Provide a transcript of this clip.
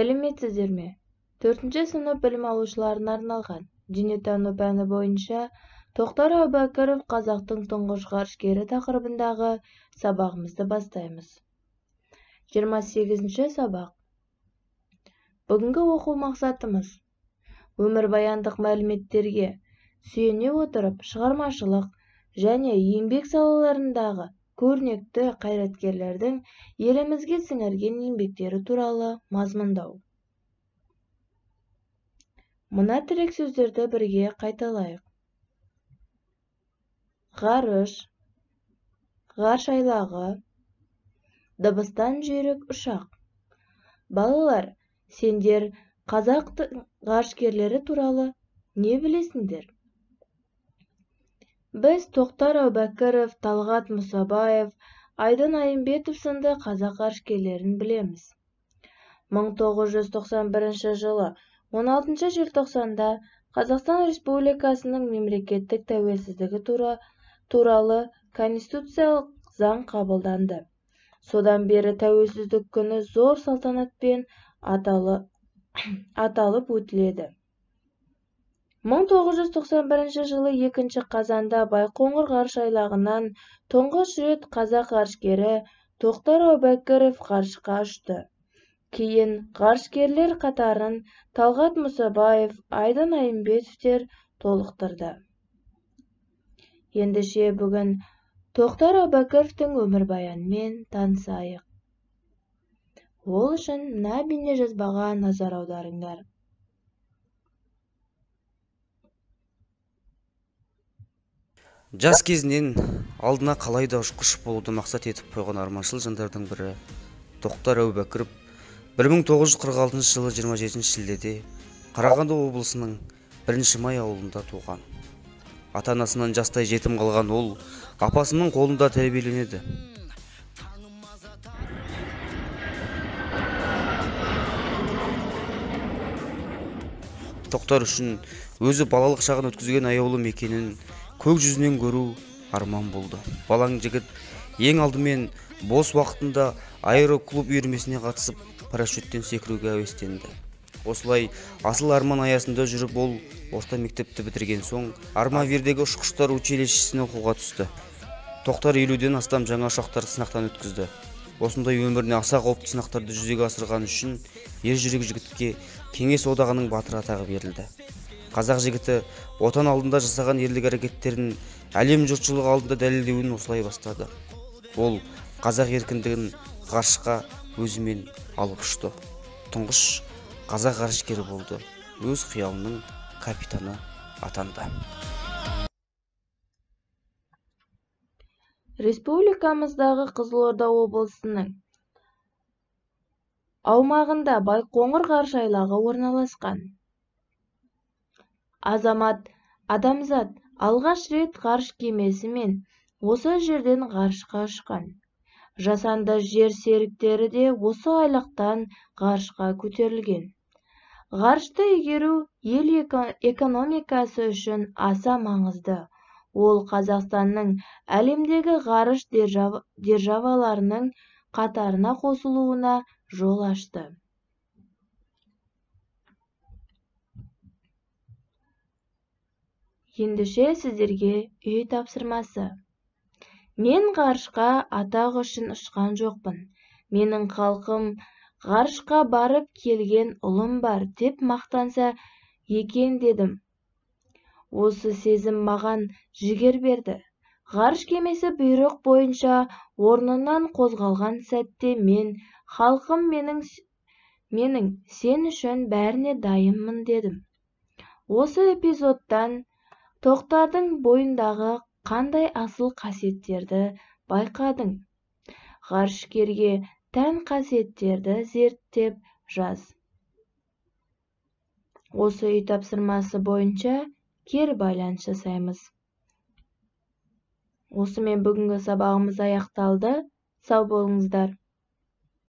Сәлеметсіздер ме? 4-ші сынып білім алушыларына арналған дүниетану пәні бойынша Тоқтар Әубәкіров қазақтың тұңғыш ғарышкері тақырыбындағы сабағымызды бастаймыз. 28-ші сабақ. Бүгінгі оқу мақсатымыз өмірбаяндық мәліметтерге сүйене отырып шығармашылық және еңбек салаларындағы көрнекті қайраткерлердің елімізге сіңірген еңбектері туралы мазмұндау. Мына тірек сөздерді бірге қайталайық. Ғарыш, ғарыш айлағы, дыбыстан жүйрік ұшақ. Балалар, сендер қазақ ғарышкерлері туралы не білесіңдер? Біз Тоқтар Әубәкіров, Талғат Мұсабаев, Айдын Айымбетов сынды қазақ ғарышкерлерін білеміз. 1991 жылы 16 желтоқсанда Қазақстан Республикасының мемлекеттік тәуелсіздігі туралы конституциялық заң қабылданды. Содан бері тәуелсіздік күні зор салтанатпен аталып өтіледі. 1991 жылы 2 қазанда Байқоңыр ғарыш айлағынан тұңғыш рет қазақ ғарышкері Тоқтар Әубәкіров ғарышқа ұшты. Кейін ғарышкерлер қатарын Талғат Мұсабаев, Айдын Айымбетовтер толықтырды. Ендеше бүгін Тоқтар Әубәкіровтің өмірбаянымен танысайық. Ол үшін мына бейнежазбаға назар аударыңдар. Жас кезінен алдына қалайда ұшқыш болуды мақсат етіп қойған арманшыл жандардың бірі Тоқтар Әубәкіров 1946 жылы 27 шілдеде Қарағанды облысының 1 Май ауылында туған. Ата-анасынан жастай жетім қалған ол апасының қолында тәрбиеленеді. Тоқтар үшін өзі балалық шағын өткізген аяулы мекенін көк жүзінен көру арман болды. Балаң жігіт ең алдымен бос уақытында аэроклуб үйірмесіне қатысып, парашюттен секіруге әуестенді. Осылай асыл арман аясында жүріп ол орта мектепті бітірген соң Армавирдегі ұшқыштар училищесіне оқуға түсті. Тоқтар 50-ден астам жаңа ұшақтарды сынақтан өткізді. Осындай өміріне аса қауіпті сынақтарды жүзеге асырған үшін ержүрек жігітке Кеңес одағының батыры атағы берілді. Қазақ жігіті отан алдында жасаған ерлік әрекеттерін әлем жұртшылығы алдында дәлелдеуін осылай бастады. Ол қазақ еркіндігін ғарышқа өзімен алып ұшты. Тұңғыш қазақ ғарышкері болды. Өз қиялының капитаны атанды. Республикамыздағы Қызылорда облысының аумағында Байқоңыр ғарыш айлағы орналасқан. Адамзат алғаш рет ғарыш кемесімен осы жерден ғарышқа ұшқан. Жасанды жер серіктері де осы айлақтан ғарышқа көтерілген. Ғарышты игеру ел экономикасы үшін аса маңызды. Ол Қазақстанның әлемдегі ғарыш державаларының қатарына қосылуына жол ашты. Ендеше сіздерге үй тапсырмасы. Мен ғарышқа атақ үшін ұшқан жоқпын. Менің халқым ғарышқа барып келген ұлым бар деп мақтанса екен дедім. Осы сезім маған жігер берді. Ғарыш кемесі бұйрық бойынша орнынан қозғалған сәтте мен халқым менің сен үшін бәріне дайынмын дедім. Осы эпизодтан Тоқтардың бойындағы қандай асыл қасиеттерді байқадың? Ғарышкерге тән қасиеттерді зерттеп жаз. Осы үй тапсырмасы бойынша кері байланыс жасаймыз. Осымен бүгінгі сабағымыз аяқталды. Сау болыңыздар.